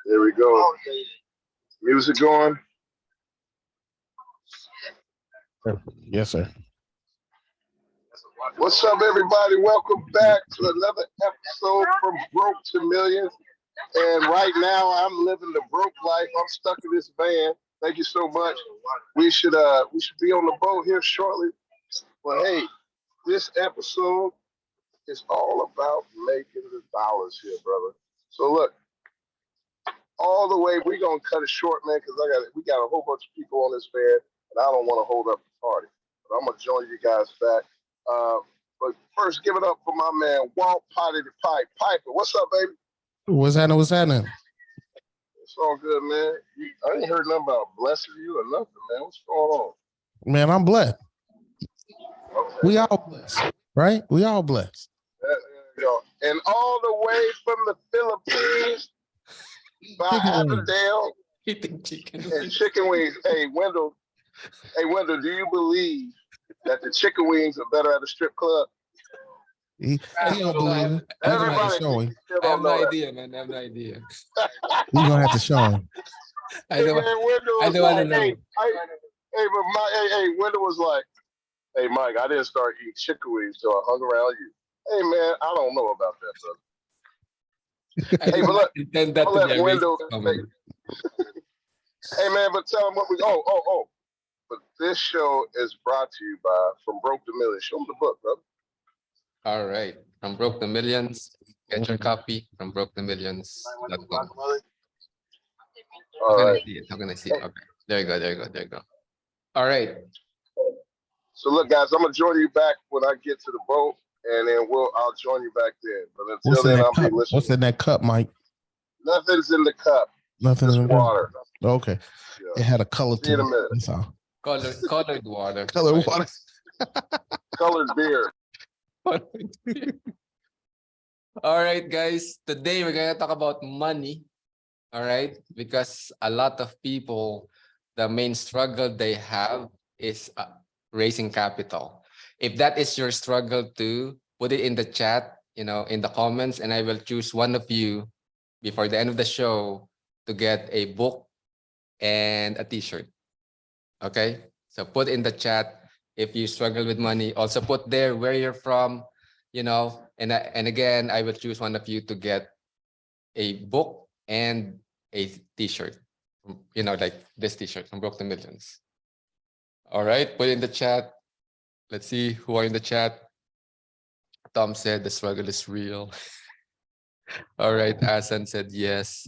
There we go. Music going. Yes, sir. What's up, everybody? Welcome back to another episode from Broke to Millions. And right now, I'm living the broke life. I'm stuck in this van. Thank you so much. We should be on the boat here shortly. But hey, this episode is all about making the dollars here, brother. So look, all the way, we're gonna cut it short, man, because we got a whole bunch of people on this van, and I don't want to hold up the party. But I'm gonna join you guys back. But first, give it up for my man Walt Potty the Piper. What's up, baby? What's happening? What's happening? It's all good, man. I ain't heard nothing about blessing you or nothing, man. What's going on? Man, I'm blessed. Okay. We all blessed, right? We all blessed. There you go. And all the way from the Philippines, by Avondale, Eating chicken. and chicken wings. Hey, Wendell, do you believe that the chicken wings are better at a strip club? He don't believe it. We're gonna have to show him. I have no idea, man. I have no idea. We're gonna have to show him. I don't want to know. Hey, Wendell was like, hey, Mike, I didn't start eating chicken wings till I hung around you. Hey, man, I don't know about that, brother. Hey, but look, Intend that I'll to let be a Wendell racist comment. Hey, man, but tell them what we. Oh. But this show is brought to you by From Broke to Millions. Show them the book, brother. All right. From Broke to Millions. Get your copy from broketomillions.com. All right. How can I see it? Okay. There you go. All right. So look, guys, I'm gonna join you back when I get to the boat, and then I'll join you back then. But until What's in then, that I'll cup? be listening. What's in that cup, Mike? Nothing's in the cup. Nothing Just in the water. Okay. Yeah. It had a color See you in to a it. minute. That's all. Colored water. Colored water. Colored beer. All right, guys. Today we're gonna talk about money. All right, because a lot of people, the main struggle they have is raising capital. If that is your struggle too, put it in the chat, in the comments, and I will choose one of you before the end of the show to get a book and a t-shirt. Okay, so put in the chat if you struggle with money. Also put there where you're from, and again, I will choose one of you to get a book and a t-shirt, like this t-shirt from Broke to Millions. All right, put in the chat. Let's see who are in the chat. Tom said the struggle is real. All right, Asan said yes.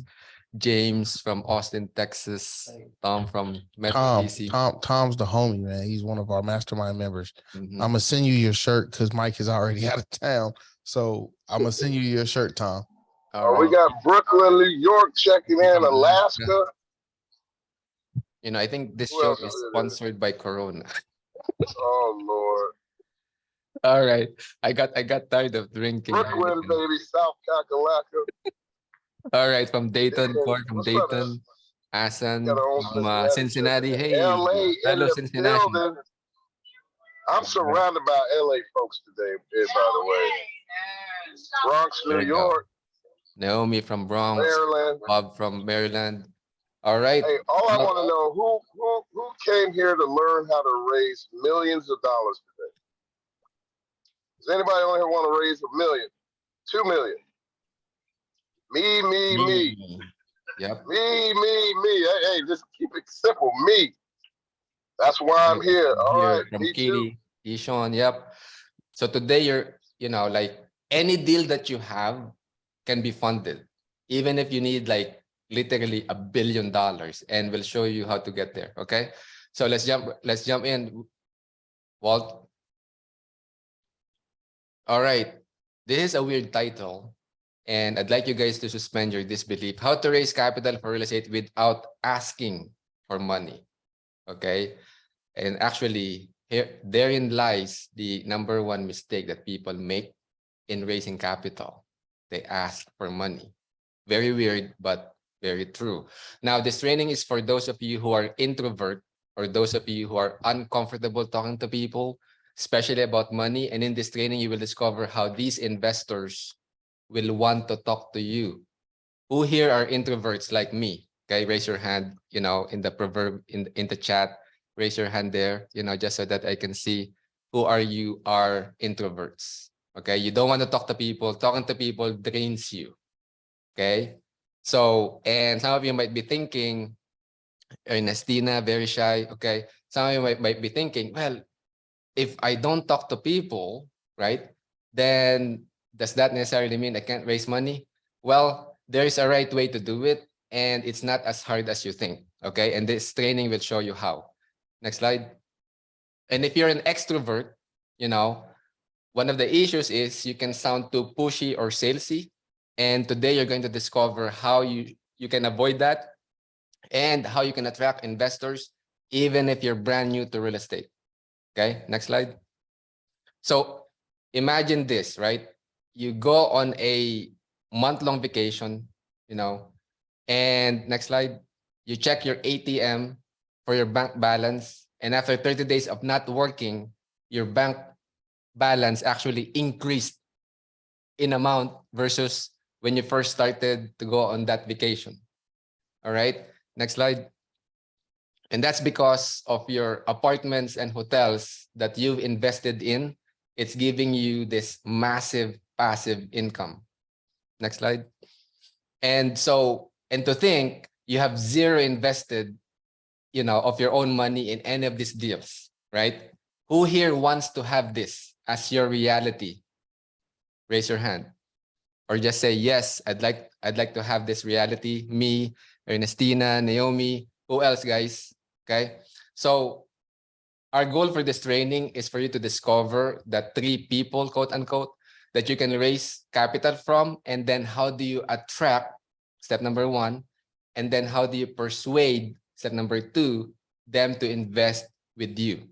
James from Austin, Texas. Tom from Metro DC. Tom's the homie, man. He's one of our mastermind members. Mhm. I'm gonna send you your shirt because Mike is already out of town. So I'm gonna send you your shirt, Tom. All We right. got Brooklyn, New York checking in, Alaska. I think this Who show else is is there? sponsored by Corona. Oh Lord. All right. I got tired of drinking. Brooklyn, baby, South Kakalaka. All right, from Dayton, Yeah, Corey from what's up, man? Dayton, Asan Got our own from Cincinnati. Hey, LA in hello the Cincinnati. building. I'm surrounded by LA folks today, by the way. Bronx, There New you go. York, Naomi from Bronx, Maryland. Bob from Maryland. All right. Hey, all I want to know, who came here to learn how to raise millions of dollars today? Does anybody on here want to raise $1 million, 2 million? Me. Yep. Me. Hey, just keep it simple. Me. That's why I'm here. All right. From Me too. Kitty, Ishon. Yep. So today you're, like any deal that you have can be funded, even if you need like literally $1 billion, and we'll show you how to get there. Okay. So let's jump in. Walt. All right. This is a weird title, and I'd like you guys to suspend your disbelief. How to raise capital for real estate without asking for money. Okay. And actually, therein lies the #1 mistake that people make in raising capital. They ask for money. Very weird, but very true. Now, this training is for those of you who are introvert or those of you who are uncomfortable talking to people, especially about money. And in this training, you will discover how these investors will want to talk to you. Who here are introverts like me? Okay, raise your hand, in the proverb, in the chat, raise your hand there, just so that I can see who are introverts. Okay, you don't want to talk to people. Talking to people drains you. Okay, so, and some of you might be thinking, Ernestina, very shy. Okay, some of you might be thinking, well, if I don't talk to people, right, then does that necessarily mean I can't raise money? Well, there is a right way to do it, and it's not as hard as you think. Okay, and this training will show you how. Next slide. And if you're an extrovert, one of the issues is you can sound too pushy or salesy. And today you're going to discover how you can avoid that and how you can attract investors, even if you're brand new to real estate. Okay, next slide. So imagine this, right? You go on a month-long vacation, and next slide, you check your ATM for your bank balance. And after 30 days of not working, your bank balance actually increased in amount versus when you first started to go on that vacation. All right, next slide. And that's because of your apartments and hotels that you've invested in. It's giving you this massive passive income. Next slide. And to think you have zero invested, of your own money in any of these deals, right? Who here wants to have this as your reality? Raise your hand. Or just say, yes, I'd like to have this reality. Me, Ernestina, Naomi, who else, guys? Okay. So our goal for this training is for you to discover the 3 people, quote unquote, that you can raise capital from. And then how do you attract, step number 1, and then how do you persuade, step number 2, them to invest with you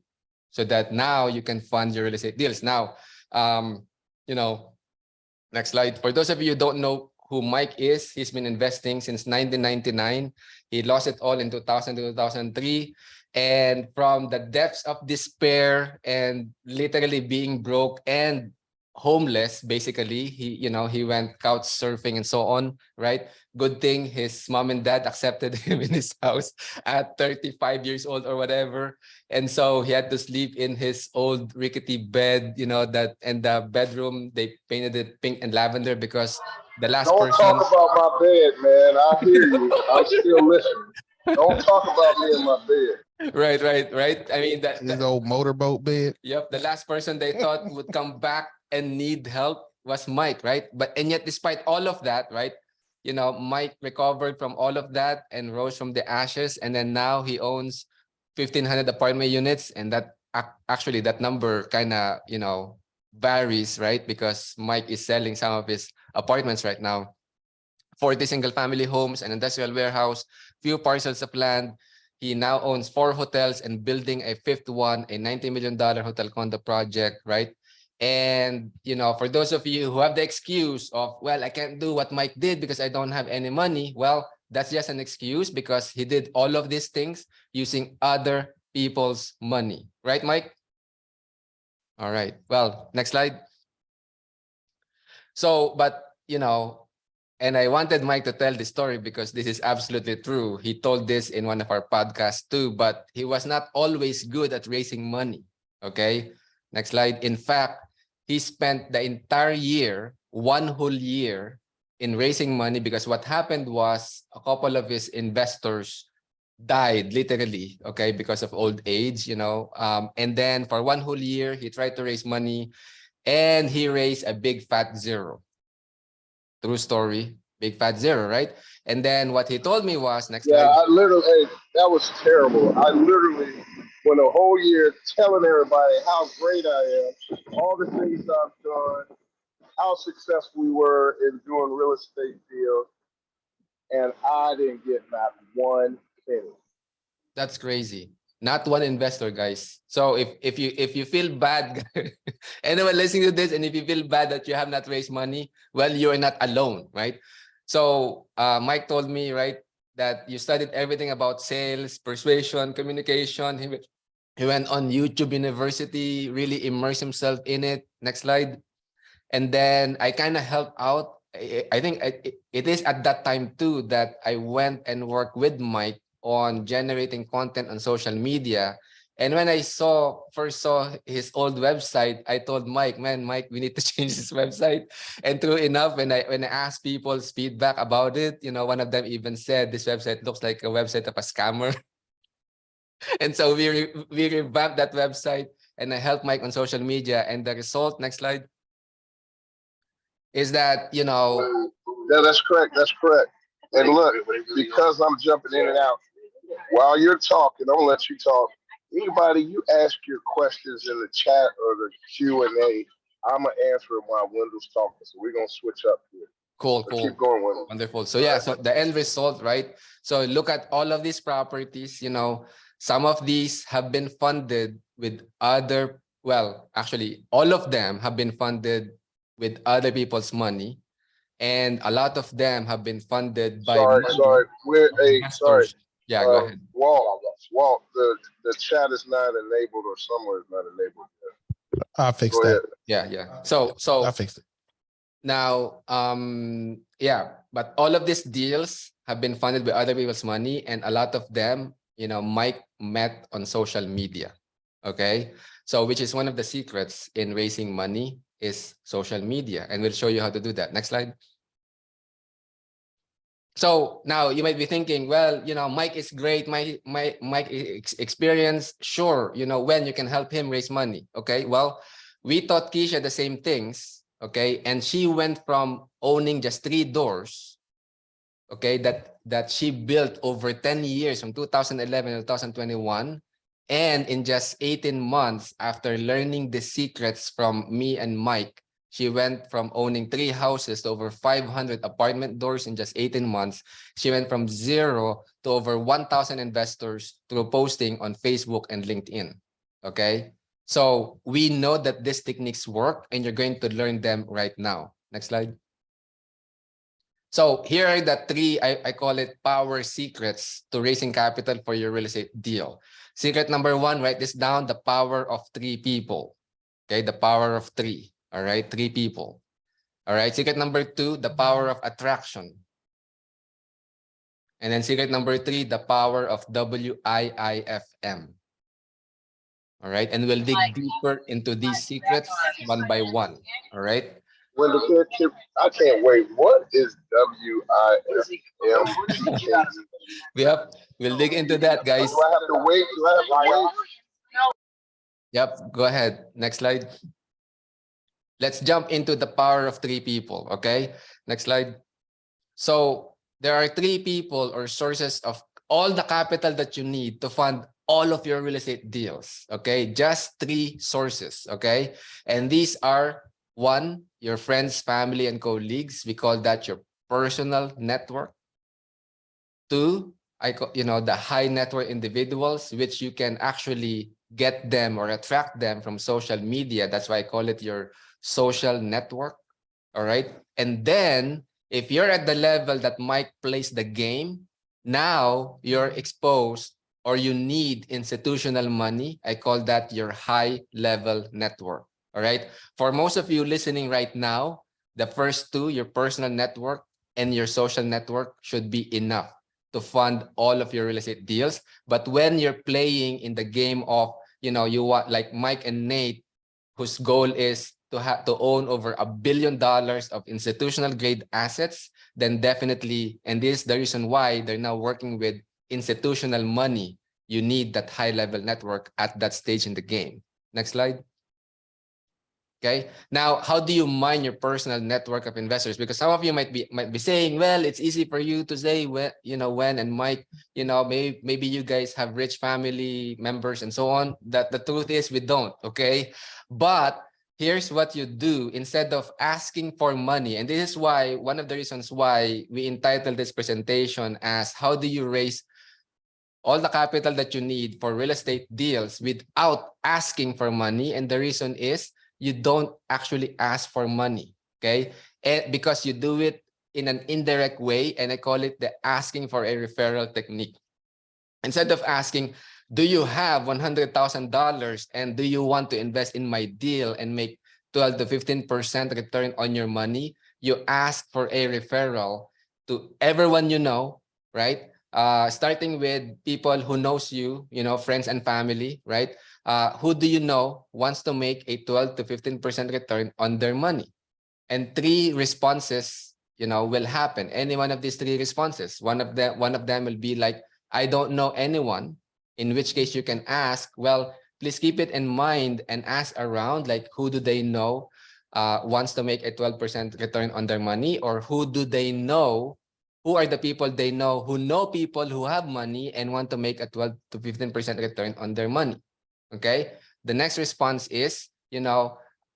so that now you can fund your real estate deals. Now, next slide. For those of you who don't know who Mike is, he's been investing since 1999. He lost it all in 2000 to 2003. And from the depths of despair and literally being broke and homeless, basically, he went couch surfing and so on, right? Good thing his mom and dad accepted him in his house at 35 years old or whatever. And so he had to sleep in his old rickety bed, that, and the bedroom, they painted it pink and lavender because the last Don't person. talk about my bed, man. I hear you. I'm still listening. Don't talk about me in my bed. Right. I mean, His old motorboat bed. Yep, the last person they thought would come back and need help was Mike, right? And yet, despite all of that, right? Mike recovered from all of that and rose from the ashes, and then now he owns 1,500 apartment units, and that actually that number kind of varies, right? Because Mike is selling some of his apartments right now. 40 single-family homes, an industrial warehouse, few parcels of land. He now owns 4 hotels and building a 5th one, a $90 million hotel condo project, right? And, for those of you who have the excuse of, well, I can't do what Mike did because I don't have any money. Well, that's just an excuse because he did all of these things using other people's money. Right, Mike? All right. Well, next slide. So, but, and I wanted Mike to tell this story because this is absolutely true. He told this in one of our podcasts too, but he was not always good at raising money. Okay, next slide. In fact, he spent the entire year, one whole year, in raising money because what happened was a couple of his investors died literally, okay, because of old age, and then for one whole year, he tried to raise money and he raised a big fat zero. True story, big fat zero, right? And then what he told me was, next slide. I literally, hey, that was terrible. I literally went a whole year telling everybody how great I am, all the things I've done, how successful we were in doing real estate deals, and I didn't get not one penny. That's crazy. Not one investor, guys. So if you feel bad, anyone listening to this, and if you feel bad that you have not raised money, well, you're not alone, right? So Mike told me, right, that you studied everything about sales, persuasion, communication. He went on YouTube University, really immersed himself in it. Next slide. And then I kind of helped out. I think it is at that time too that I went and worked with Mike on generating content on social media. And when I first saw his old website, I told Mike, man, Mike, we need to change this website. And true enough, when I asked people's feedback about it, one of them even said this website looks like a website of a scammer. And so we revamped that website, and I helped Mike on social media. And the result, next slide, is that, Yeah, that's correct. That's correct. And look, because I'm jumping in and out, while you're talking, I'm gonna let you talk. Anybody, you ask your questions in the chat or the Q&A, I'm gonna answer them while Wendell's talking. So we're gonna switch up here. cool, So cool. keep going, Wendell. Wonderful. So yeah, so the end result, right? So look at all of these properties, some of these have been funded with other, well, actually, all of them have been funded with other people's money. And a lot of them have been funded by Sorry. We're sorry. investors. Yeah, go ahead. Walt, the chat is not enabled or somewhere it's not enabled. I fixed Go ahead. that. Yeah. So I fixed it. now, yeah, but all of these deals have been funded by other people's money, and a lot of them, Mike met on social media. Okay, so which is one of the secrets in raising money is social media, and we'll show you how to do that. Next slide. So now you might be thinking, well, Mike is great. Mike experience, sure. When you can help him raise money. Okay, well, we taught Keisha the same things. Okay, and she went from owning just 3 doors, okay, that she built over 10 years from 2011 to 2021, and in just 18 months after learning the secrets from me and Mike, she went from owning 3 houses to over 500 apartment doors in just 18 months. She went from 0 to over 1,000 investors through posting on Facebook and LinkedIn. Okay, so we know that these techniques work, and you're going to learn them right now. Next slide. So here are the 3, I call it power secrets to raising capital for your real estate deal. Secret number 1, write this down, the power of 3 people. Okay, the power of 3. All right, 3 people. All right, secret number 2, the power of attraction. And then secret number 3, the power of WIIFM. All right, and we'll dig deeper into these secrets one by one. All right. Wendell, I can't wait. What is WIFM? We'll dig into that, guys. Do I have to wait? Yep, go ahead. Next slide. Let's jump into the power of 3 people, okay? Next slide. So there are 3 people or sources of all the capital that you need to fund all of your real estate deals, okay? Just 3 sources, okay? And these are 1, your friends, family, and colleagues. We call that your personal network. 2, the high net worth individuals, which you can actually get them or attract them from social media. That's why I call it your social network. All right. And then if you're at the level that Mike plays the game, now you're exposed or you need institutional money. I call that your high level network. All right. For most of you listening right now, the first 2, your personal network and your social network, should be enough to fund all of your real estate deals. But when you're playing in the game of, you want like Mike and Nate, whose goal is to own over $1 billion of institutional grade assets, then definitely, and this is the reason why they're now working with institutional money, you need that high level network at that stage in the game. Next slide. Okay. Now, how do you mine your personal network of investors? Because some of you might be saying, well, it's easy for you to say when, when and Mike, maybe you guys have rich family members and so on. That the truth is we don't. Okay. But here's what you do instead of asking for money. And this is why one of the reasons why we entitled this presentation as how do you raise all the capital that you need for real estate deals without asking for money. And the reason is you don't actually ask for money, okay? And because you do it in an indirect way, and I call it the asking for a referral technique. Instead of asking, Do you have $100,000 and do you want to invest in my deal and make 12 to 15% return on your money? You ask for a referral to everyone you know, right? Starting with people who knows you, friends and family, right? Who do you know wants to make a 12 to 15% return on their money? And three responses, will happen. Any one of these three responses. One of them will be like, I don't know anyone, in which case you can ask, well, please keep it in mind and ask around, like, who do they know wants to make a 12% return on their money, or who do they know, who are the people they know who know people who have money and want to make a 12 to 15% return on their money. Okay. The next response is,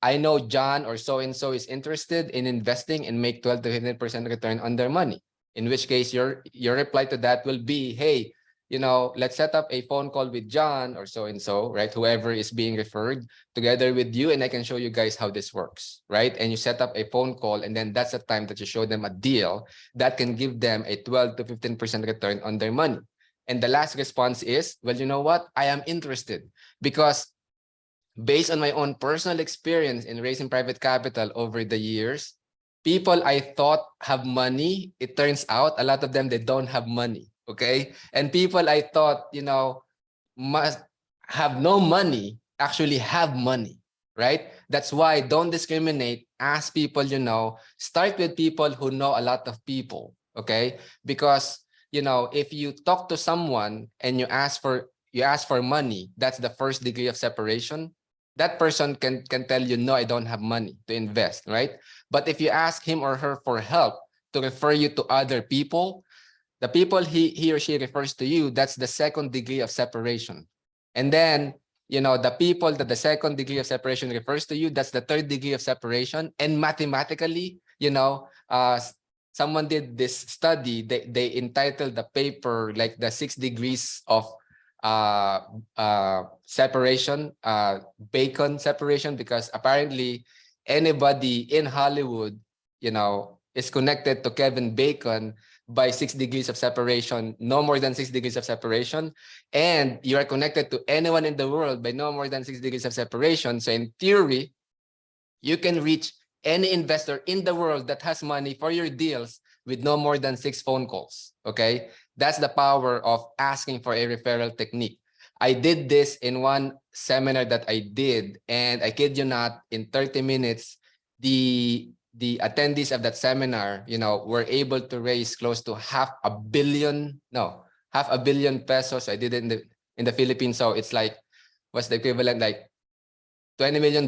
I know John or so-and-so is interested in investing and make 12 to 15% return on their money. In which case your reply to that will be, hey, let's set up a phone call with John or so-and-so, right? Whoever is being referred together with you, and I can show you guys how this works, right? And you set up a phone call, and then that's the time that you show them a deal that can give them a 12 to 15% return on their money. And the last response is, well, you know what? I am interested because based on my own personal experience in raising private capital over the years, people I thought have money, it turns out a lot of them, they don't have money. Okay. And people I thought, must have no money actually have money, right? That's why don't discriminate. Ask people, start with people who know a lot of people. Okay. Because, if you talk to someone and you ask for money, that's the first degree of separation. That person can tell you, no, I don't have money to invest, right? But if you ask him or her for help to refer you to other people, the people he or she refers to you, that's the second degree of separation. And then, the people that the second degree of separation refers to you, that's the third degree of separation. And mathematically, someone did this study, they entitled the paper like the 6 degrees of separation, Bacon separation, because apparently anybody in Hollywood, is connected to Kevin Bacon by 6 degrees of separation, no more than 6 degrees of separation. And you are connected to anyone in the world by no more than 6 degrees of separation. So in theory, you can reach any investor in the world that has money for your deals with no more than 6 phone calls. Okay. That's the power of asking for a referral technique. I did this in one seminar that I did, and I kid you not, in 30 minutes, the attendees of that seminar, were able to raise close to half a billion pesos. I did it in the Philippines. So it's like, what's the equivalent? Like $20 million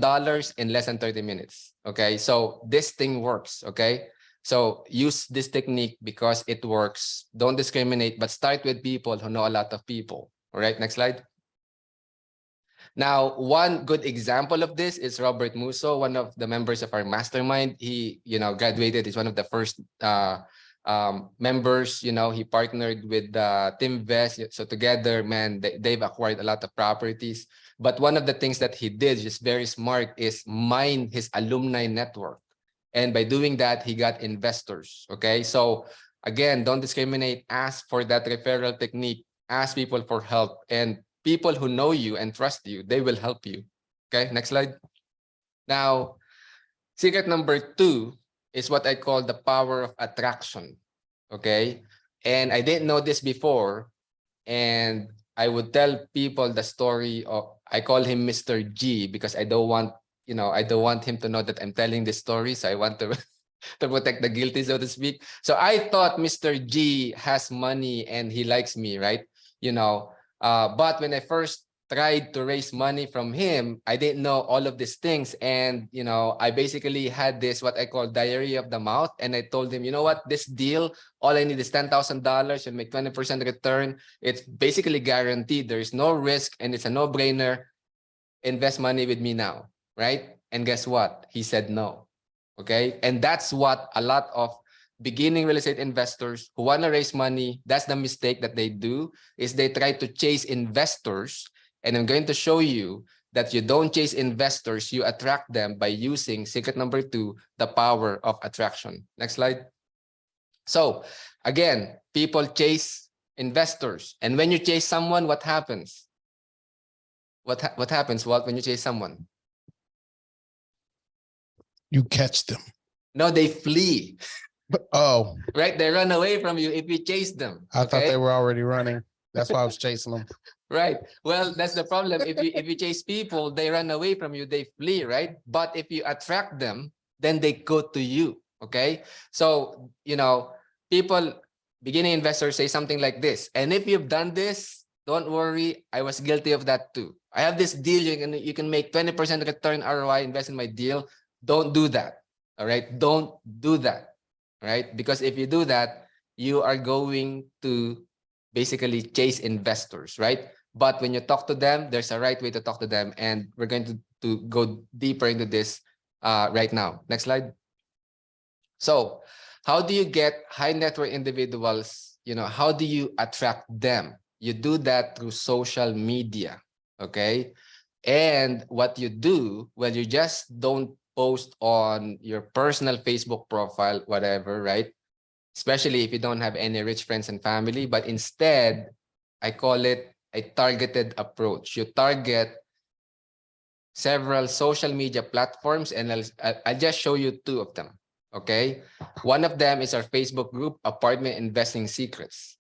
in less than 30 minutes. Okay. So this thing works. Okay. So use this technique because it works. Don't discriminate, but start with people who know a lot of people. All right. Next slide. Now, one good example of this is Robert Musso, one of the members of our mastermind. He, graduated. He's one of the first members. He partnered with Tim Vest. So together, man, they've acquired a lot of properties. But one of the things that he did, just very smart, is mine his alumni network. And by doing that, he got investors. Okay. So again, don't discriminate. Ask for that referral technique. Ask people for help. And people who know you and trust you, they will help you. Okay. Next slide. Now, secret number 2 is what I call the power of attraction. Okay. And I didn't know this before. And I would tell people the story of, I call him Mr. G because I don't want him to know that I'm telling this story. So I want to, to protect the guilty, so to speak. So I thought Mr. G has money and he likes me, right? But when I first tried to raise money from him, I didn't know all of these things. And, I basically had this, what I call diary of the mouth. And I told him, you know what, this deal, all I need is $10,000 and make 20% return. It's basically guaranteed. There is no risk and it's a no-brainer. Invest money with me now, right? And guess what? He said no. Okay. And that's what a lot of beginning real estate investors who want to raise money, that's the mistake that they do, is they try to chase investors. And I'm going to show you that you don't chase investors, you attract them by using secret number 2, the power of attraction. Next slide. So again, people chase investors. And when you chase someone, what happens? what happens, Walt, when you chase someone? You catch them. No, they flee, Oh, right? They run away from you if you chase them. I thought Okay? they were already running. That's why I was chasing them. Right. Well, that's the problem. If you chase people, they run away from you, they flee, right? But if you attract them, then they go to you. Okay. So, people, beginning investors say something like this. And if you've done this, don't worry. I was guilty of that too. I have this deal. You can make 20% return ROI, invest in my deal. Don't do that. All right. Don't do that. Right. Because if you do that, you are going to basically chase investors, right? But when you talk to them, there's a right way to talk to them. And we're going to go deeper into this right now. Next slide. So how do you get high net worth individuals? How do you attract them? You do that through social media, okay? And what you do, well, you just don't post on your personal Facebook profile, whatever, right? Especially if you don't have any rich friends and family, but instead, I call it a targeted approach. You target several social media platforms, and I'll just show you two of them, okay? One of them is our Facebook group, Apartment Investing Secrets,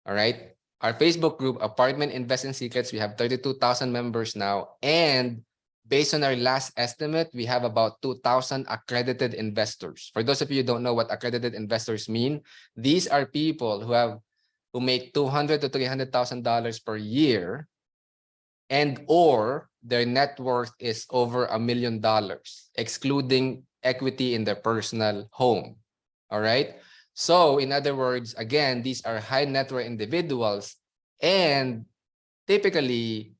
all right? Our Facebook group, Apartment Investing Secrets, we have 32,000 members now, and based on our last estimate, we have about 2,000 accredited investors. For those of you who don't know what accredited investors mean, these are people who make $200,000 to $300,000 per year, and or their net worth is over $1 million, excluding equity in their personal home. All right. So in other words, again, these are high net worth individuals, and typically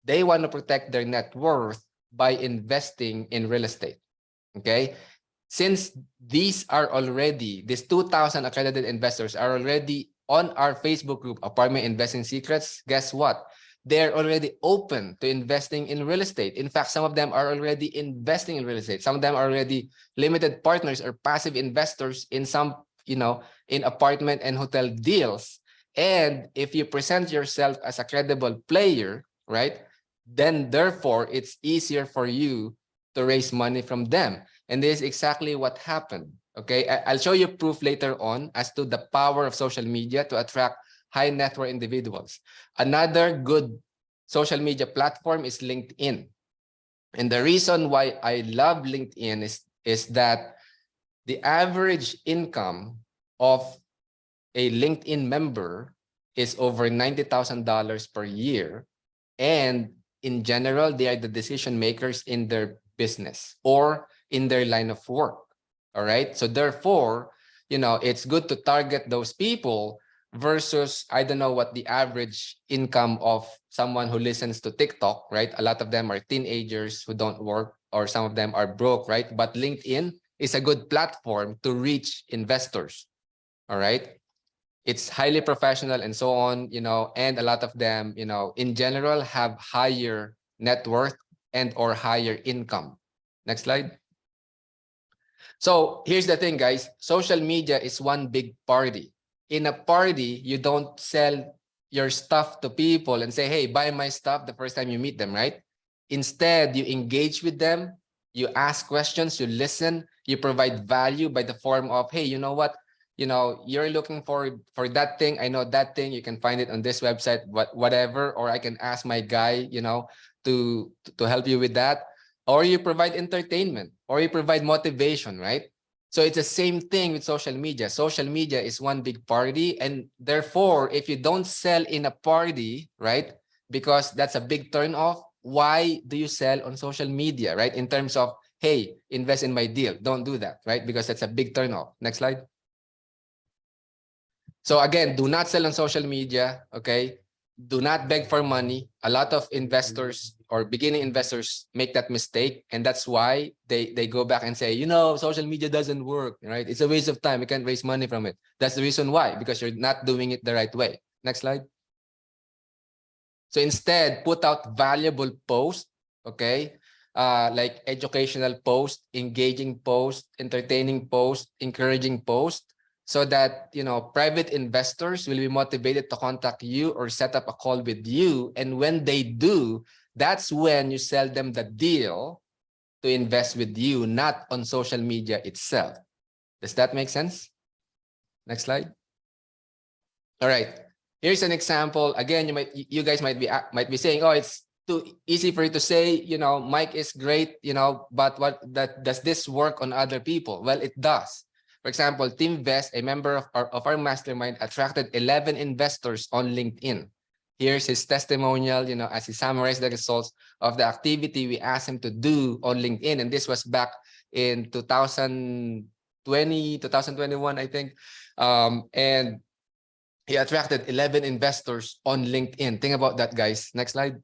they want to protect their net worth by investing in real estate. Okay. Since these 2,000 accredited investors are already on our Facebook group, Apartment Investing Secrets, guess what? They're already open to investing in real estate. In fact, some of them are already investing in real estate. Some of them are already limited partners or passive investors in some, in apartment and hotel deals. And if you present yourself as a credible player, right, then therefore it's easier for you to raise money from them. And this is exactly what happened. Okay, I'll show you proof later on as to the power of social media to attract high net worth individuals. Another good social media platform is LinkedIn. And the reason why I love LinkedIn is that the average income of a LinkedIn member is over $90,000 per year. And in general, they are the decision makers in their business or in their line of work. All right. So therefore, it's good to target those people versus, I don't know what the average income of someone who listens to TikTok, right? A lot of them are teenagers who don't work, or some of them are broke, right? But LinkedIn is a good platform to reach investors. All right. It's highly professional and so on, and a lot of them, in general have higher net worth and or higher income. Next slide. So here's the thing, guys. Social media is one big party. In a party, you don't sell your stuff to people and say, hey, buy my stuff the first time you meet them, right? Instead, you engage with them, you ask questions, you listen, you provide value by the form of, hey, you know what? You're looking for that thing. I know that thing. You can find it on this website, whatever, or I can ask my guy, to help you with that. Or you provide entertainment, or you provide motivation, right? So it's the same thing with social media. Social media is one big party. And therefore, if you don't sell in a party, right, because that's a big turn off, why do you sell on social media, right? In terms of, hey, invest in my deal. Don't do that, right? Because that's a big turn off. Next slide. So again, do not sell on social media, okay? Do not beg for money. A lot of investors or beginning investors make that mistake, and that's why they go back and say, social media doesn't work, right? It's a waste of time. You can't raise money from it. That's the reason why, because you're not doing it the right way. Next slide. So instead, put out valuable posts, okay? Like educational posts, engaging posts, entertaining posts, encouraging posts, so that private investors will be motivated to contact you or set up a call with you. And when they do, That's when you sell them the deal to invest with you, not on social media itself. Does that make sense? Next slide. All right. Here's an example. Again, you guys might be saying, oh, it's too easy for you to say, Mike is great, but does this work on other people? Well, it does. For example, Team Vest, a member of our mastermind, attracted 11 investors on LinkedIn. Here's his testimonial, as he summarized the results of the activity we asked him to do on LinkedIn. And this was back in 2020, 2021, I think. And he attracted 11 investors on LinkedIn. Think about that, guys. Next slide.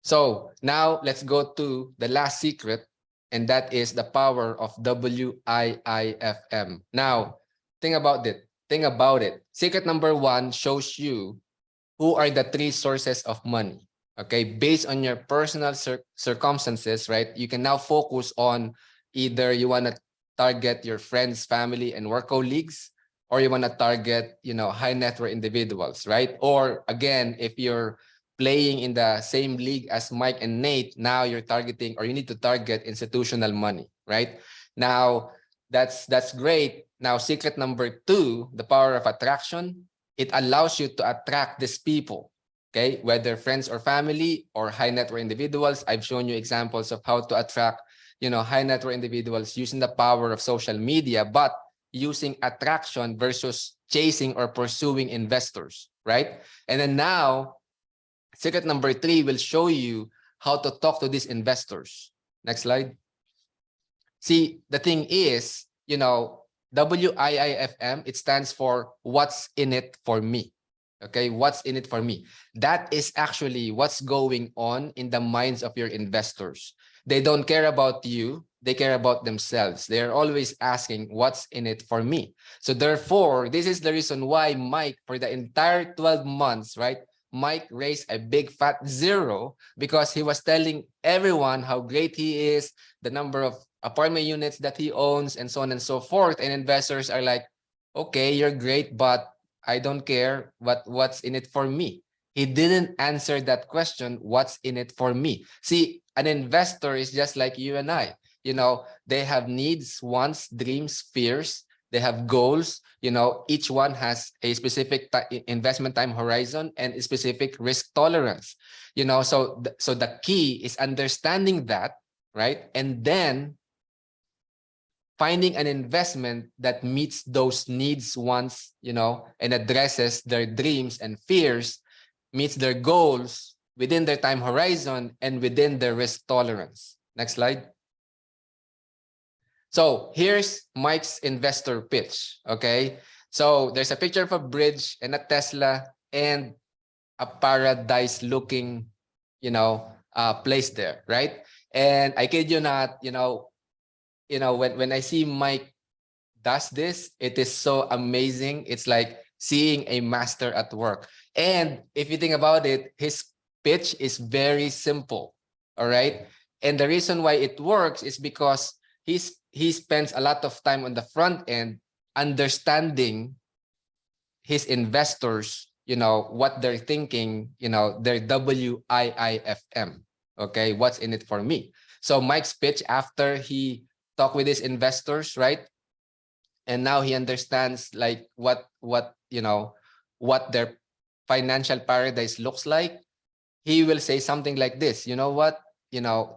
So now let's go to the last secret, and that is the power of WIIFM. Now, think about it. Secret number 1 shows you who are the 3 sources of money. Okay, based on your personal circumstances, right? You can now focus on either you want to target your friends, family, and work colleagues, or you want to target, high net worth individuals, right? Or again, if you're playing in the same league as Mike and Nate, now you're targeting, or you need to target institutional money, right? Now, that's great. Now, secret number 2, the power of attraction. It allows you to attract these people, okay? Whether friends or family or high net worth individuals. I've shown you examples of how to attract, high net worth individuals using the power of social media, but using attraction versus chasing or pursuing investors, right? And then now, secret number 3 will show you how to talk to these investors. Next slide. See, the thing is, WIIFM, it stands for what's in it for me. Okay, what's in it for me? That is actually what's going on in the minds of your investors. They don't care about you. They care about themselves. They're always asking, what's in it for me? So therefore, this is the reason why Mike, for the entire 12 months, right? Mike raised a big fat 0 because he was telling everyone how great he is, the number of apartment units that he owns, and so on and so forth. And investors are like, okay, you're great, but I don't care. What's in it for me? He didn't answer that question, what's in it for me? See, an investor is just like you and I. They have needs, wants, dreams, fears. They have goals. Each one has a specific investment time horizon and a specific risk tolerance. So the key is understanding that, right? And then finding an investment that meets those needs, wants, and addresses their dreams and fears, meets their goals within their time horizon and within their risk tolerance. Next slide. So here's Mike's investor pitch, okay? So there's a picture of a bridge and a Tesla and a paradise-looking, place there, right? And I kid you not, when I see Mike does this, it is so amazing. It's like seeing a master at work. And if you think about it, his pitch is very simple, all right? And the reason why it works is because he spends a lot of time on the front end understanding his investors, what they're thinking, their WIIFM, okay? What's in it for me? So Mike's pitch after he talked with his investors, right? And now he understands like what their financial paradise looks like. He will say something like this, you know what?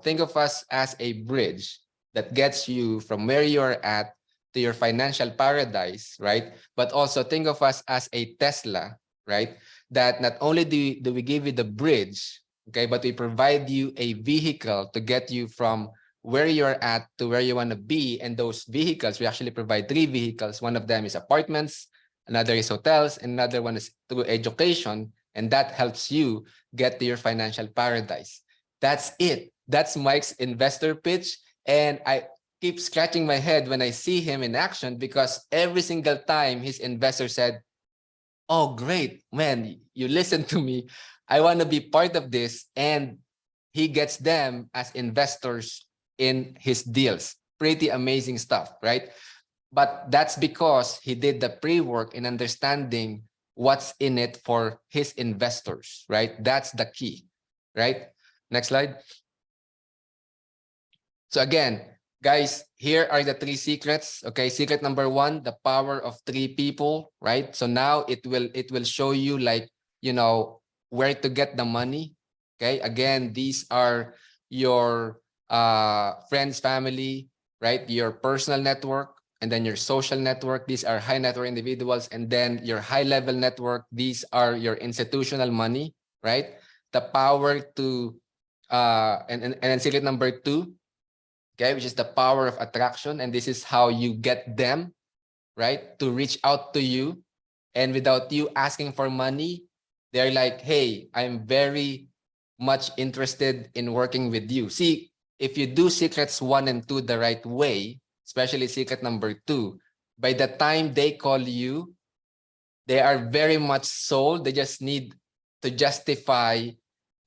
Think of us as a bridge that gets you from where you're at to your financial paradise, right? But also think of us as a Tesla, right? That not only do we give you the bridge, okay, but we provide you a vehicle to get you from where you're at to where you want to be. And those vehicles, we actually provide 3 vehicles. One of them is apartments, another is hotels, and another one is through education. And that helps you get to your financial paradise. That's it. That's Mike's investor pitch. And I keep scratching my head when I see him in action, because every single time his investor said, oh, great, man, you listen to me. I want to be part of this. And he gets them as investors in his deals. Pretty amazing stuff, right? But that's because he did the pre-work in understanding what's in it for his investors, right? That's the key. right? Next slide. So again, guys, here are the 3 secrets. Okay, secret number 1, the power of 3 people, right? So now it will show you, like, you know, where to get the money. Okay, again, these are your friends, family, right? Your personal network, and then your social network. These are high net worth individuals, and then your high level network. These are your institutional money, right? The power to and then secret number 2, okay, which is the power of attraction. And this is how you get them, right, to reach out to you. And without you asking for money, they're like, hey, I'm very much interested in working with you. See, if you do secrets 1 and 2 the right way, especially secret number 2, by the time they call you, they are very much sold. They just need to justify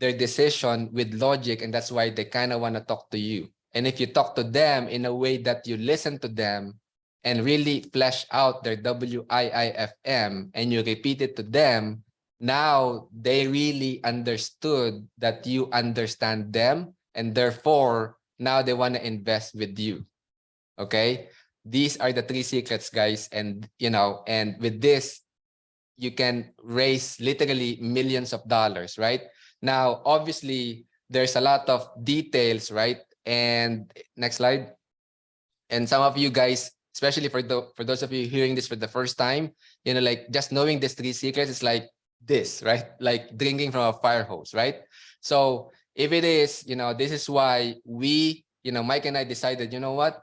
their decision with logic, and that's why they kind of want to talk to you. And if you talk to them in a way that you listen to them and really flesh out their WIIFM and you repeat it to them, now they really understood that you understand them, and therefore now they want to invest with you. Okay, these are the 3 secrets, guys. And you know, and with this, you can raise literally millions of dollars, right? Now, obviously, there's a lot of details, right? And next slide. And some of you guys, especially for those of you hearing this for the first time, you know, like just knowing these 3 secrets is like this, right? Like drinking from a fire hose, right? So if it is, you know, this is why we, you know, Mike and I decided, you know what,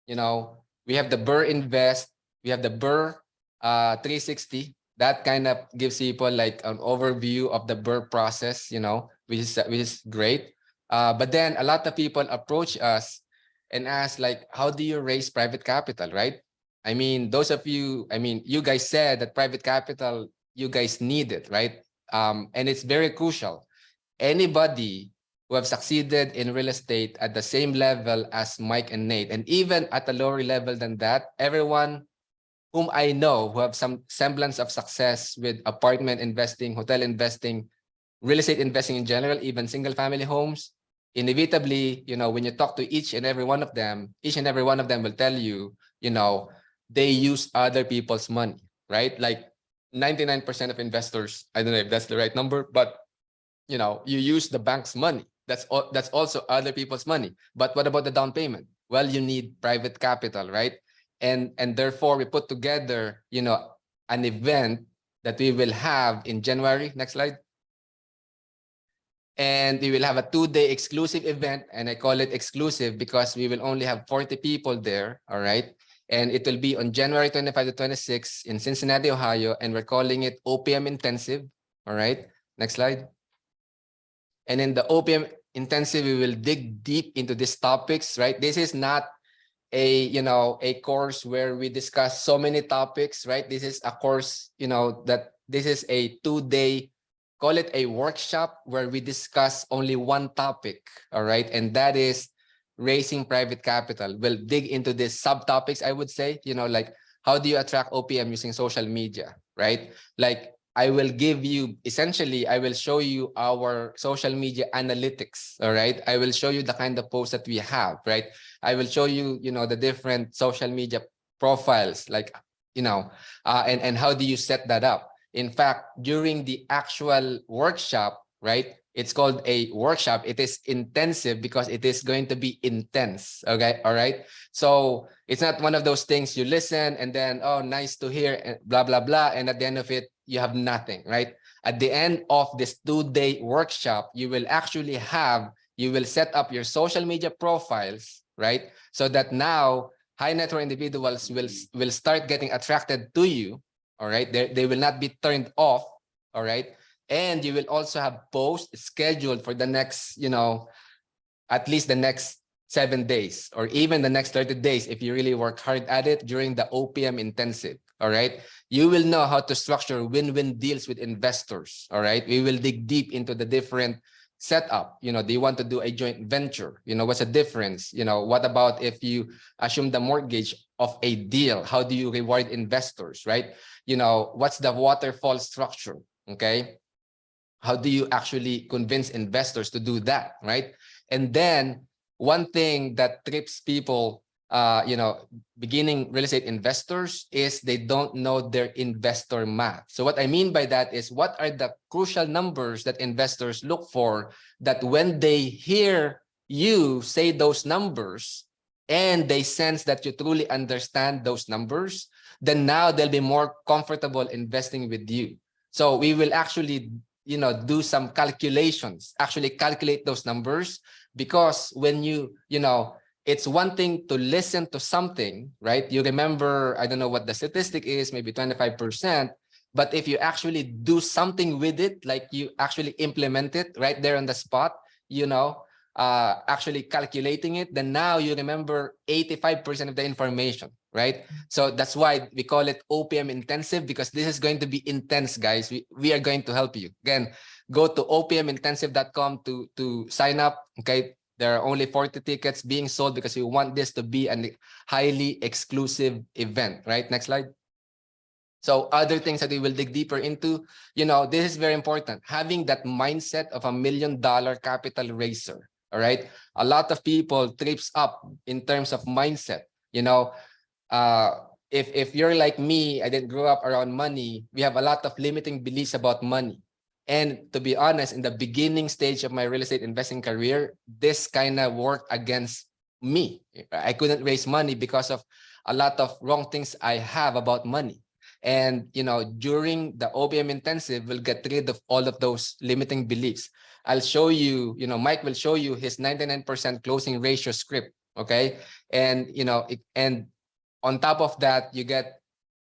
you know, we have the Burr Invest, we have the Burr 360. That kind of gives people like an overview of the Burr process, you know, which is great. But then a lot of people approach us and ask, like, how do you raise private capital, right? I mean, those of you, I mean, you guys said that private capital, you guys need it, right? And it's very crucial. Anybody who have succeeded in real estate at the same level as Mike and Nate, and even at a lower level than that, everyone whom I know who have some semblance of success with apartment investing, hotel investing, real estate investing in general, even single family homes, inevitably, you know, when you talk to each and every one of them, each and every one of them will tell you, you know, they use other people's money, right? Like 99% of investors, I don't know if that's the right number, but you know, you use the bank's money. That's also other people's money. But what about the down payment? Well, you need private capital, right? And therefore we put together, you know, an event that we will have in January. Next slide. And we will have a 2-day exclusive event, and I call it exclusive because we will only have 40 people there. All right. And it will be on January 25 to 26 in Cincinnati, Ohio, and we're calling it OPM Intensive. All right. Next slide. And in the OPM Intensive, we will dig deep into these topics, right? This is not a, you know, a course where we discuss so many topics, right? This is a course, you know, that this is a 2-day, call it a workshop, where we discuss only one topic, all right? And that is raising private capital. We'll dig into these subtopics, I would say, you know, like how do you attract OPM using social media, right? Like I will give you, essentially, I will show you our social media analytics, all right? I will show you the kind of posts that we have, right? I will show you, you know, the different social media profiles, like, you know, and how do you set that up? In fact, during the actual workshop, right? It's called a workshop. It is intensive because it is going to be intense. Okay. All right. So it's not one of those things you listen and then, oh, nice to hear, and blah, blah, blah. And at the end of it, you have nothing, right? At the end of this 2-day workshop, you will actually have, you will set up your social media profiles, right? So that now high net worth individuals will start getting attracted to you. All right. They will not be turned off. All right. And you will also have posts scheduled for the next, you know, at least the next 7 days or even the next 30 days if you really work hard at it during the OPM intensive. All right. You will know how to structure win-win deals with investors. All right. We will dig deep into the different setup. You know, do you want to do a joint venture? You know, what's the difference? You know, what about if you assume the mortgage of a deal? How do you reward investors, right? You know, what's the waterfall structure? Okay. How do you actually convince investors to do that, right? And then one thing that trips people, beginning real estate investors, is they don't know their investor math. So what I mean by that is, what are the crucial numbers that investors look for, that when they hear you say those numbers and they sense that you truly understand those numbers, then now they'll be more comfortable investing with you. So we will actually, do some calculations, actually calculate those numbers, because when it's one thing to listen to something, right? You remember, I don't know what the statistic is, maybe 25%, but if you actually do something with it, like you actually implement it right there on the spot, actually calculating it, then now you remember 85% of the information, right? So that's why we call it OPM intensive, because this is going to be intense, guys. We are going to help you. Again, go to opmintensive.com to sign up. Okay, there are only 40 tickets being sold because we want this to be a highly exclusive event, right? Next slide. So other things that we will dig deeper into, this is very important. Having that mindset of $1 million capital raiser. All right. A lot of people trips up in terms of mindset. If you're like me, I didn't grow up around money. We have a lot of limiting beliefs about money. And to be honest, in the beginning stage of my real estate investing career, this kind of worked against me. I couldn't raise money because of a lot of wrong things I have about money. And, during the OPM intensive, we'll get rid of all of those limiting beliefs. I'll show you, Mike will show you his 99% closing ratio script. Okay. And, and on top of that, you get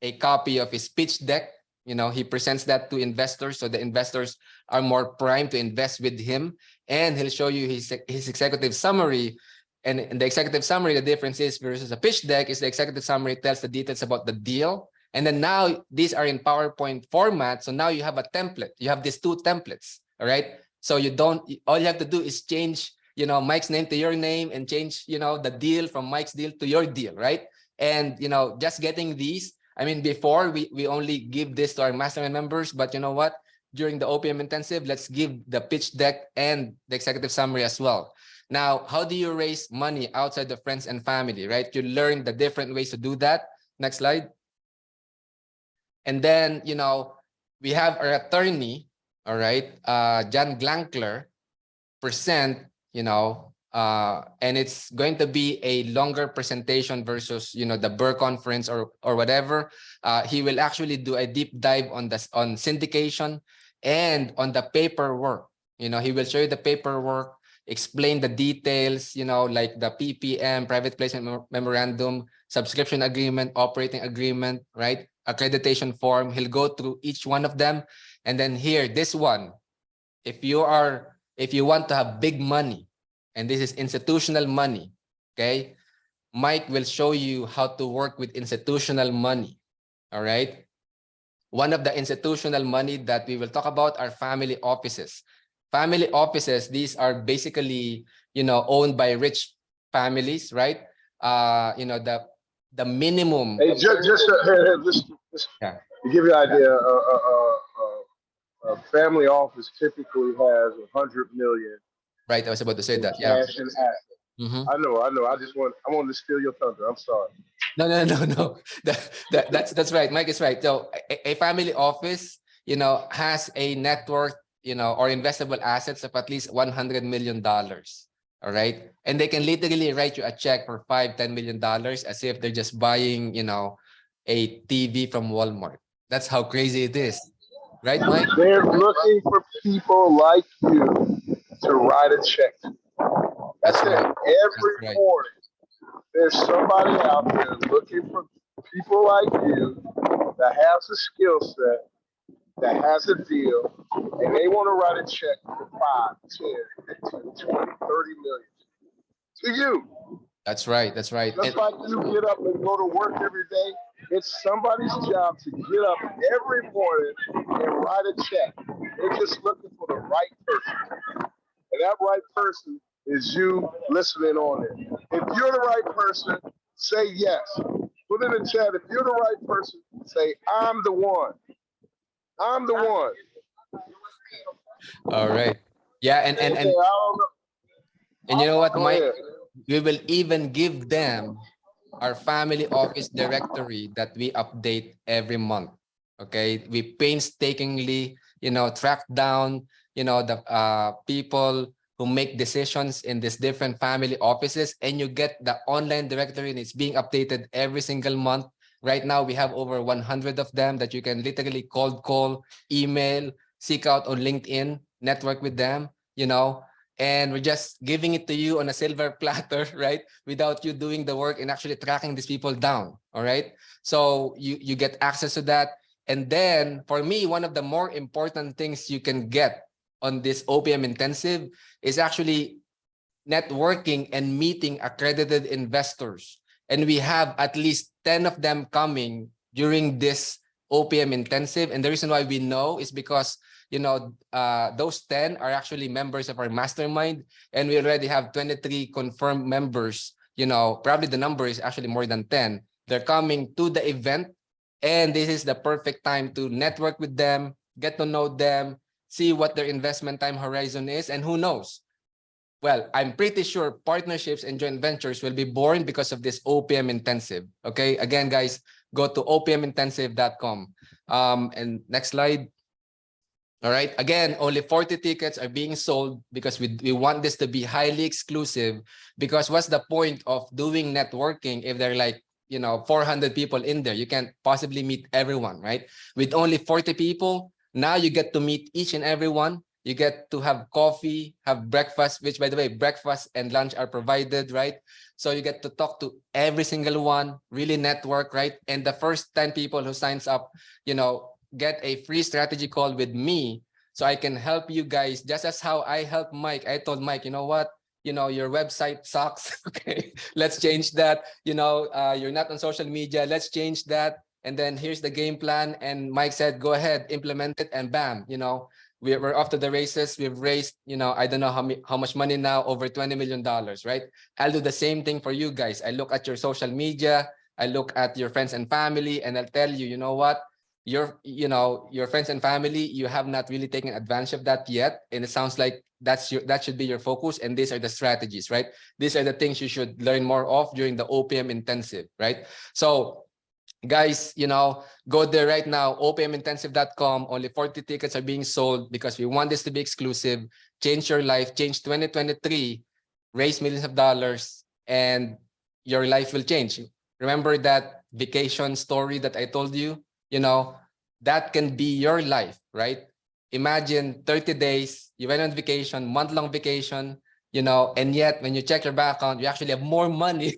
a copy of his pitch deck. He presents that to investors, so the investors are more primed to invest with him. And he'll show you his executive summary. And in the executive summary, the difference is versus a pitch deck is the executive summary tells the details about the deal. And then now these are in PowerPoint format. So now you have a template. You have these two templates. All right. So all you have to do is change, Mike's name to your name, and change, the deal from Mike's deal to your deal. Right. And, just getting these, I mean, before we only give this to our mastermind members, but you know what? During the OPM intensive, let's give the pitch deck and the executive summary as well. Now, how do you raise money outside of friends and family, right? You learn the different ways to do that. Next slide. And then, we have our attorney, all right, John Glankler, present, and it's going to be a longer presentation versus, the Burr conference or whatever. He will actually do a deep dive on syndication and on the paperwork. He will show you the paperwork, explain the details, like the PPM, private placement memorandum, subscription agreement, operating agreement, right? Accreditation form. He'll go through each one of them. And then here, this one, if you want to have big money, and this is institutional money, okay, Mike will show you how to work with institutional money. All right. One of the institutional money that we will talk about are family offices. Family offices, these are basically, owned by rich families, right? The minimum. Hey, listen, Yeah. to give you an idea, a family office typically has 100 million Right, I was about to say in that. Yeah. cash and assets. Mhm. I know. I wanted to steal your thunder. I'm sorry. No. That's right. Mike is right. So a family office, has a net worth, or investable assets of at least $100 million. All right. And they can literally write you a check for $5-10 million as if they're just buying, a TV from Walmart. That's how crazy it is. Right, Mike? They're looking for people like you to write a check. That's it. Right. Every Right. morning, there's somebody out there looking for people like you that has a skill set, that has a deal, and they want to write a check for 5, 10, 15, 20, 30 million to you. That's right. Just like you get up and go to work every day. It's somebody's job to get up every morning and write a check. They're just looking for the right person. And that right person is you listening on it. If you're the right person, say yes. Put in the chat, if you're the right person, say, I'm the one. I'm the one. All right. Yeah, Hey, I don't know. and you know what, Go Mike? ahead. We will even give them our family office directory that we update every month. Okay, we painstakingly, track down, the people who make decisions in these different family offices, and you get the online directory, and it's being updated every single month. Right now, we have over 100 of them that you can literally cold call, email, seek out on LinkedIn, network with them, and we're just giving it to you on a silver platter, right? Without you doing the work and actually tracking these people down. All right. So you get access to that. And then for me, one of the more important things you can get on this OPM intensive is actually networking and meeting accredited investors. And we have at least 10 of them coming during this OPM intensive. And the reason why we know is because, those 10 are actually members of our mastermind. And we already have 23 confirmed members. Probably the number is actually more than 10. They're coming to the event. And this is the perfect time to network with them, get to know them, see what their investment time horizon is. And who knows? Well, I'm pretty sure partnerships and joint ventures will be born because of this OPM intensive. Okay, again, guys, go to opmintensive.com. And next slide. All right, again, only 40 tickets are being sold because we want this to be highly exclusive. Because what's the point of doing networking if there are like 400 people in there? You can't possibly meet everyone, right? With only 40 people, now you get to meet each and every one. You get to have coffee, have breakfast, which by the way, breakfast and lunch are provided, right? So you get to talk to every single one, really network, right? And the first 10 people who signs up, get a free strategy call with me, so I can help you guys just as how I helped Mike. I told Mike, you know what? Your website sucks. Okay, let's change that. You're not on social media. Let's change that. And then here's the game plan. And Mike said, go ahead, implement it, and bam, we're off to the races. We've raised, I don't know how much money now, over $20 million, right? I'll do the same thing for you guys. I look at your social media, I look at your friends and family, and I'll tell you, you know what? Your friends and family, you have not really taken advantage of that yet. And it sounds like that should be your focus. And these are the strategies, right? These are the things you should learn more of during the OPM intensive, right? So guys, go there right now, opmintensive.com. Only 40 tickets are being sold because we want this to be exclusive. Change your life, change 2023, raise millions of dollars, and your life will change. Remember that vacation story that I told you? That can be your life, right? Imagine 30 days, you went on vacation, month-long vacation, and yet when you check your bank account, you actually have more money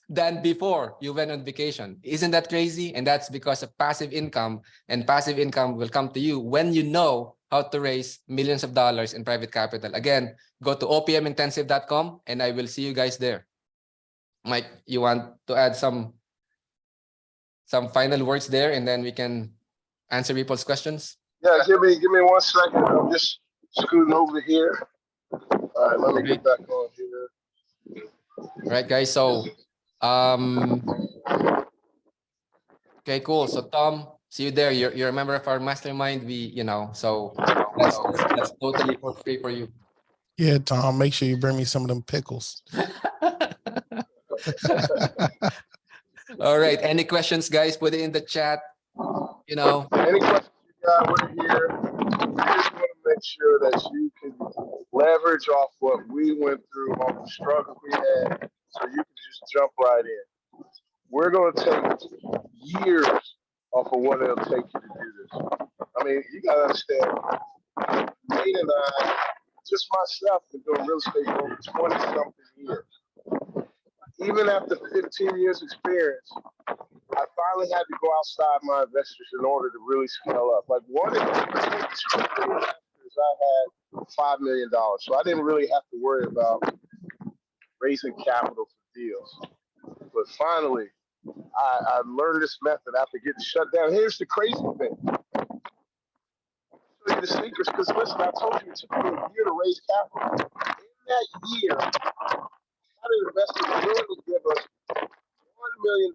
than before you went on vacation. Isn't that crazy? And that's because of passive income, and passive income will come to you when you know how to raise millions of dollars in private capital. Again, go to opmintensive.com and I will see you guys there. Mike, you want to add some final words there, and then we can answer people's questions? Yeah, give me 1 second. I'm just scooting over here. All right, let me get back on here. All right, guys. So, okay, cool. So Tom, see you there. You're a member of our mastermind. So that's totally for free for you. Yeah, Tom, make sure you bring me some of them pickles. All right. Any questions, guys? Put it in the chat. Any questions you got, we're here. We just want to make sure that you can leverage off what we went through, all the struggles we had, so you can just jump right in. We're going to take years off of what it'll take you to do this. I mean, you got to understand, Nate and I, just myself, been doing real estate for over 20-something years. Even after 15 years experience, I finally had to go outside my investors in order to really scale up. Like one of the investors, I had $5 million. So I didn't really have to worry about raising capital for deals. But finally, I learned this method after getting shut down. Here's the crazy thing. I'll show you the secrets, because listen, I told you it took me a year to raise capital. In that year, I had an investor willing to give us $1 million.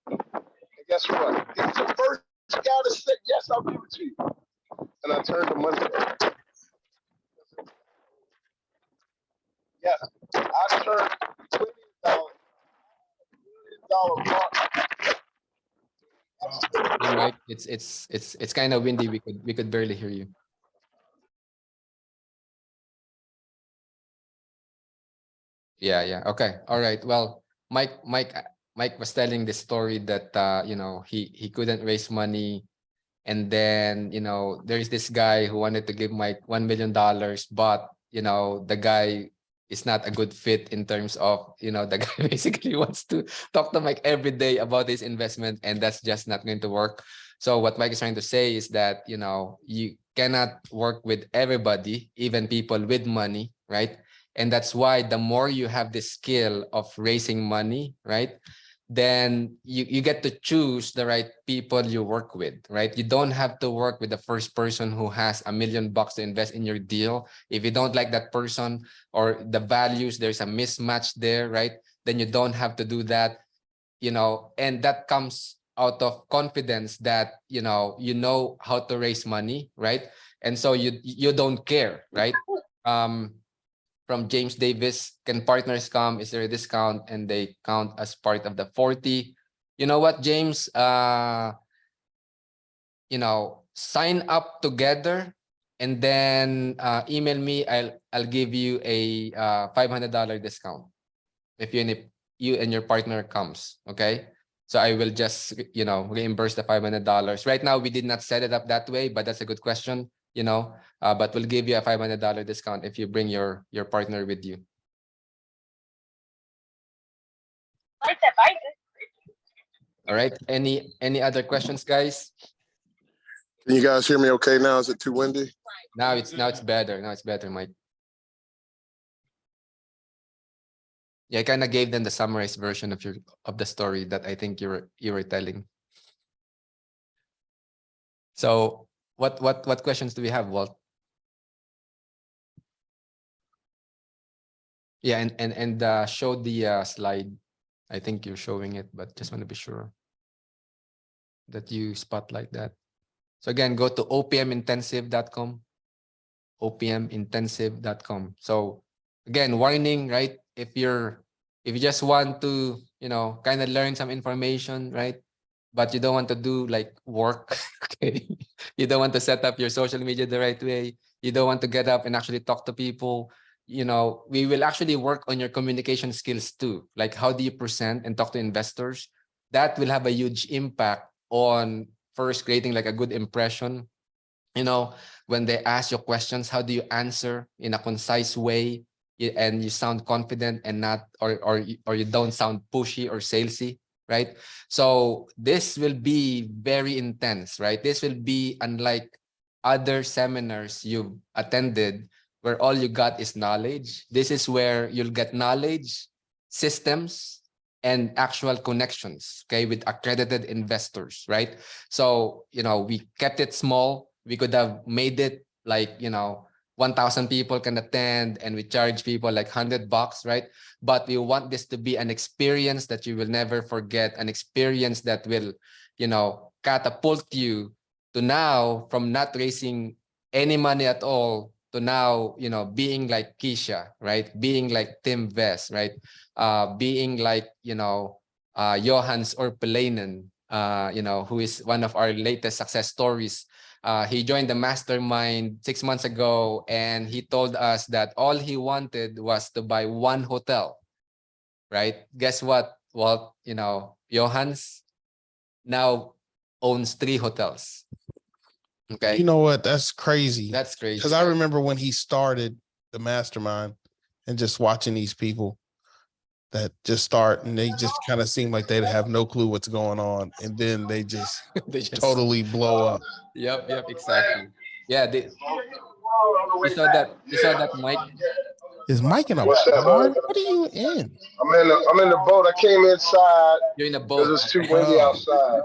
And guess what? He was the first guy that said, yes, I'll give it to you. And I turned the money down. mark. Hey, Mike, it's kind of windy. We could barely hear you. Yeah. Okay. All right. Well, Mike was telling the story that he couldn't raise money, and then there's this guy who wanted to give Mike $1 million, but the guy is not a good fit in terms of the guy basically wants to talk to Mike every day about his investment, and that's just not going to work. So what Mike is trying to say is that you cannot work with everybody, even people with money, right? And that's why the more you have the skill of raising money, right, then you get to choose the right people you work with, right? You don't have to work with the first person who has $1 million to invest in your deal. If you don't like that person or the values, there's a mismatch there, right? Then you don't have to do that, and that comes out of confidence that you know how to raise money, right? And so you don't care, right? From James Davis, can partners come? Is there a discount? And they count as part of the 40. You know what, James? Sign up together and then email me. I'll give you a $500 discount if you and your partner comes. Okay. So I will just reimburse the $500. Right now we did not set it up that way, but that's a good question. But we'll give you a $500 discount if you bring your partner with you. All right. Any other questions, guys? Can you guys hear me okay now? Is it too windy? Now it's better. Now it's better, Mike. Yeah, I kind of gave them the summarized version of the story that I think you were telling. So what questions do we have, Walt? Yeah, and show the slide. I think you're showing it, but just want to be sure that you spotlight that. So again, go to opmintensive.com, opmintensive.com. So again, warning, right? If you just want to, kind of learn some information, right? But you don't want to do like work, okay? You don't want to set up your social media the right way. You don't want to get up and actually talk to people. We will actually work on your communication skills too. Like how do you present and talk to investors? That will have a huge impact on first creating like a good impression. When they ask you questions, how do you answer in a concise way and you sound confident and not or you don't sound pushy or salesy, right? So this will be very intense, right? This will be unlike other seminars you've attended where all you got is knowledge. This is where you'll get knowledge, systems, and actual connections, okay, with accredited investors, right? So, we kept it small. We could have made it like, 1,000 people can attend and we charge people like $100, right? But we want this to be an experience that you will never forget, an experience that will, catapult you to now from not raising any money at all to now, being like Keisha, right? Being like Tim Vest, right? Being like, Johans or Pelanen, who is one of our latest success stories. He joined the mastermind 6 months ago, and he told us that all he wanted was to buy one hotel, right? Guess what? Well, Johans now owns 3 hotels. Okay. You know what? That's crazy. That's crazy. Because I remember when he started the mastermind and just watching these people that just start and they just kind of seem like they have no clue what's going on. And then they just, They just totally blow up. Yep, exactly. Yeah, you saw that, Mike. Is Mike in a What's that, barn? man? What are you in? I'm in the boat. I came inside You're in a because boat. it's too Okay. windy Oh. outside.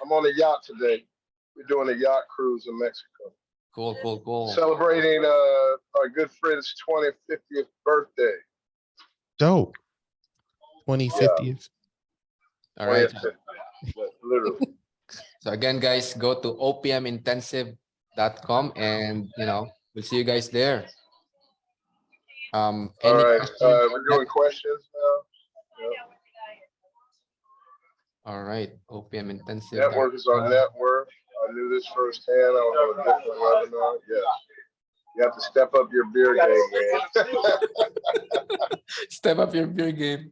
I'm on a yacht today. We're doing a yacht cruise in Mexico. Cool. Celebrating our good friend's 50th birthday. Dope. 2050th. All right. 20th, literally. So again, guys, go to opmintensive.com and we'll see you guys there. All Any right. questions? We're doing questions now. Yep. All right. OPM intensive. Network is our net worth. I knew this firsthand. I was on a different webinar. Yes. You have to step up your beer game, man. Step up your beer game.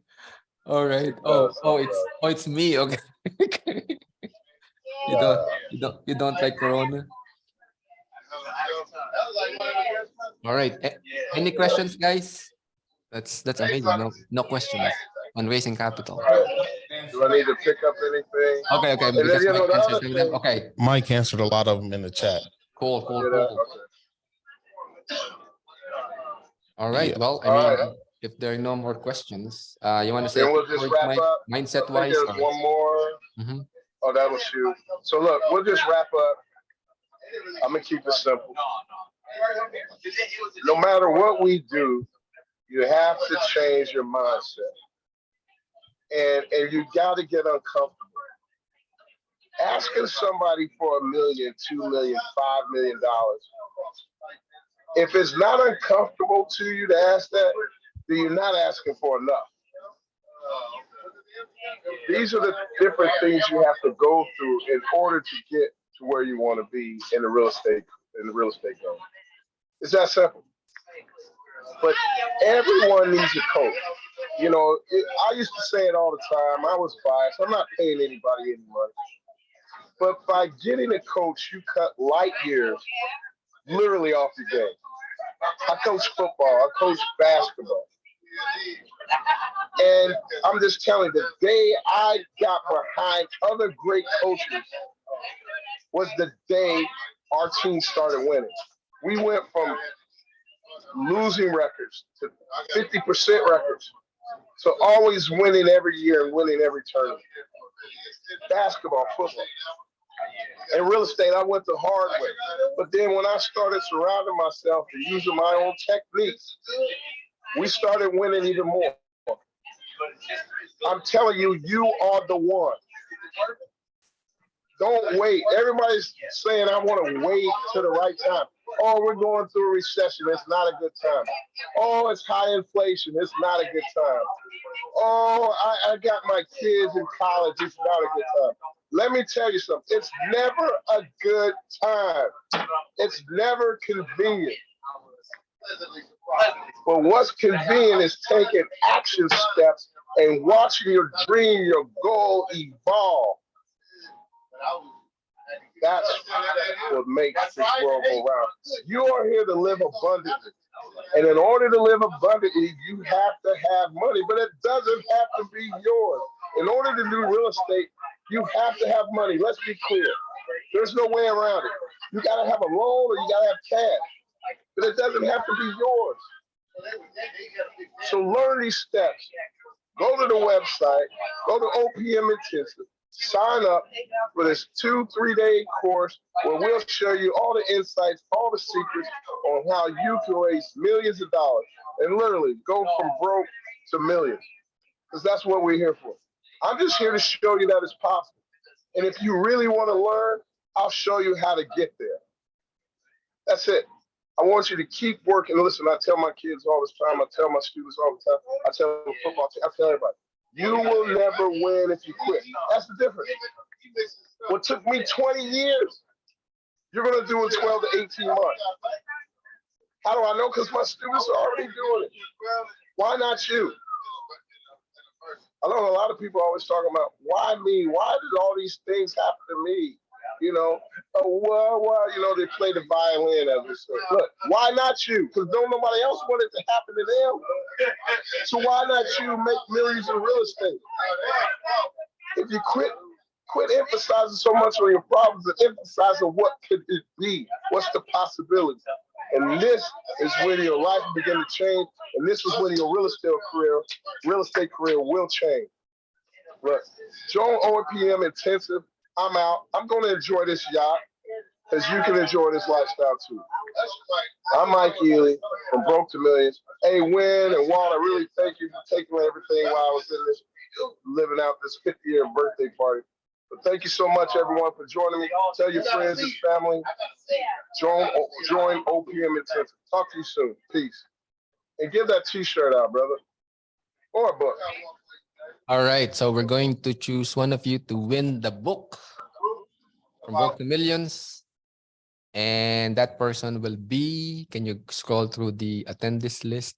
All right. It's me. Okay. You don't like Corona. All right. Any questions, guys? That's amazing. No questions on raising capital. Do I need to pick up anything? Okay. And then, Because you Mike know, the answers other them. thing, Okay. Mike answered a lot of them in the chat. Cool. okay. All right. Yeah. Well, I All mean, right. if there are no more questions, you want to say Then a we'll quick just word, wrap Mike, up. mindset I think wise? there's one more. Mhm. Oh, that was you. So look, we'll just wrap up. I'm gonna keep it simple. No matter what we do, you have to change your mindset, and you got to get uncomfortable. Asking somebody for $1 million, $2 million, $5 million. If it's not uncomfortable to you to ask that, then you're not asking for enough. These are the different things you have to go through in order to get to where you want to be in the real estate game. It's that simple. But everyone needs a coach. You know, I used to say it all the time. I was biased. I'm not paying anybody any money. But by getting a coach, you cut light years literally off the game. I coach football. I coach basketball. And I'm just telling you, the day I got behind other great coaches was the day our team started winning. We went from losing records to 50% records. So always winning every year and winning every tournament. Basketball, football. In real estate, I went the hard way. But then when I started surrounding myself and using my own techniques, we started winning even more. I'm telling you, you are the one. Don't wait. Everybody's saying, I want to wait to the right time. Oh, we're going through a recession. It's not a good time. Oh, it's high inflation. It's not a good time. Oh, I got my kids in college. It's not a good time. Let me tell you something. It's never a good time. It's never convenient. But what's convenient is taking action steps and watching your dream, your goal evolve. That's what makes this world go round. You are here to live abundantly. And in order to live abundantly, you have to have money, but it doesn't have to be yours. In order to do real estate, you have to have money. Let's be clear. There's no way around it. You got to have a loan or you got to have cash, but it doesn't have to be yours. So learn these steps. Go to the website, go to OPM Intensive, sign up for this 2-3 day course where we'll show you all the insights, all the secrets on how you can raise millions of dollars and literally go from broke to millions. Because that's what we're here for. I'm just here to show you that it's possible. And if you really want to learn, I'll show you how to get there. That's it. I want you to keep working. Listen, I tell my kids all this time. I tell my students all the time. I tell the football team. I tell everybody. You will never win if you quit. That's the difference. What took me 20 years, you're going to do in 12 to 18 months. How do I know? Because my students are already doing it. Why not you? I know a lot of people always talking about, why me? Why did all these things happen to me? You know, well, you know, they play the violin as we say. Look, why not you? Because don't nobody else want it to happen to them. So why not you make millions in real estate? If you quit emphasizing so much on your problems and emphasize on what could it be, what's the possibility. And this is when your life will begin to change. And this is when your real estate career will change. Look, join OPM Intensive. I'm out. I'm going to enjoy this yacht because you can enjoy this lifestyle too. I'm Mike Ely from Broke to Millions. Hey, Win and Walt, I really thank you for taking everything while I was in this, living out this 50th birthday party. But thank you so much, everyone, for joining me. Tell your friends and family. Join OPM Intensive. Talk to you soon. Peace. And give that T-shirt out, brother. Or a book. All right, so we're going to choose one of you to win the book from Broke to Millions. And that person will be, can you scroll through the attendees list?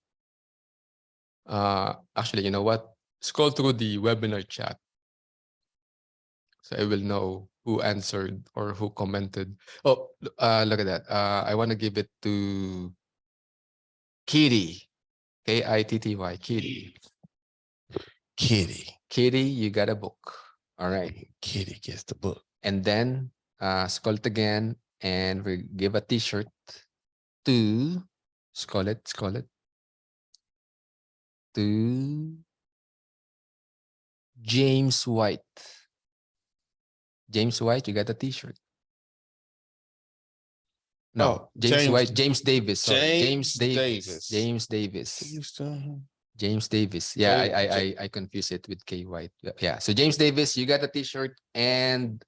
Actually, you know what? Scroll through the webinar chat. So I will know who answered or who commented. Oh, look at that. I want to give it to Kitty. Kitty. Kitty. Kitty, you got a book. All right. Kitty gets the book. And then scroll it again and we give a t-shirt to scroll it to James White. James White, you got a t-shirt. No, Oh, James James- White, James Davis. Sorry. James Davis. James Davis. Houston. James Davis. Yeah, Jay- I confuse it with K White. Yeah. So James Davis, you got a t-shirt, and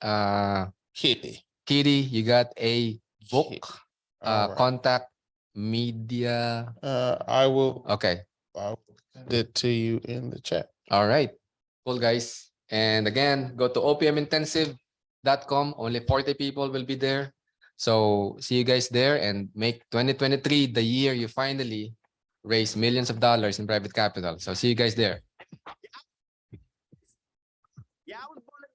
Kitty. Kitty, you got a book. Kitty. All right. Contact media. I will Okay. I'll send it to you in the chat. All right. Cool, guys. And again, go to opmintensive.com. Only 40 people will be there. So see you guys there and make 2023 the year you finally raise millions of dollars in private capital. So see you guys there. Yeah, I was born to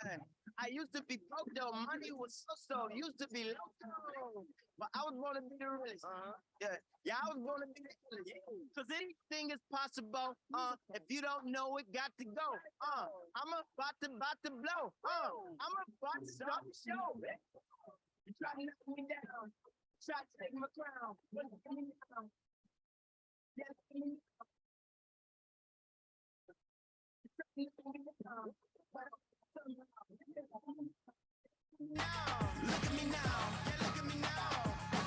yeah. I used to be broke though. Money was so used to be low. But I was born to be the realest. Yeah, I was born to be the realest. Cause anything is possible. If you don't know it, got to go. I'm about to blow. I'm about to start the show, man. You try to knock me down. Try to take my crown. But give me down. Yeah, give me down. Give me down.